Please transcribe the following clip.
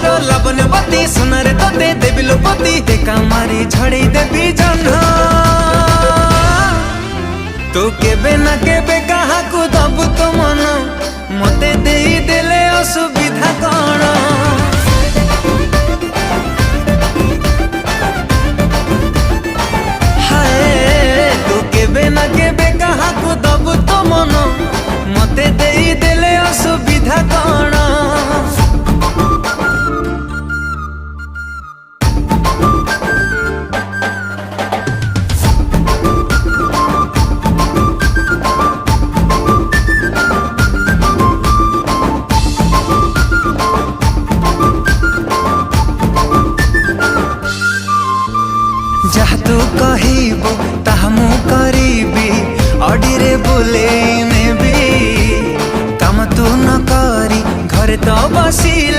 मोर लवणवती सुनर तोते देवी लोपति टेका मारी झड़े देवी जन्ह तू केबे ना केबे कहा को दबु तो मन मते देई देले असुविधा कौन हाय तू केबे ना केबे कहा को दबु तो मन मते देई देले असुविधा कौन जहाँ तू कहबो ताहा मु करीबी अडीरे बोले में भी काम तू न करी घरे तो बसिले।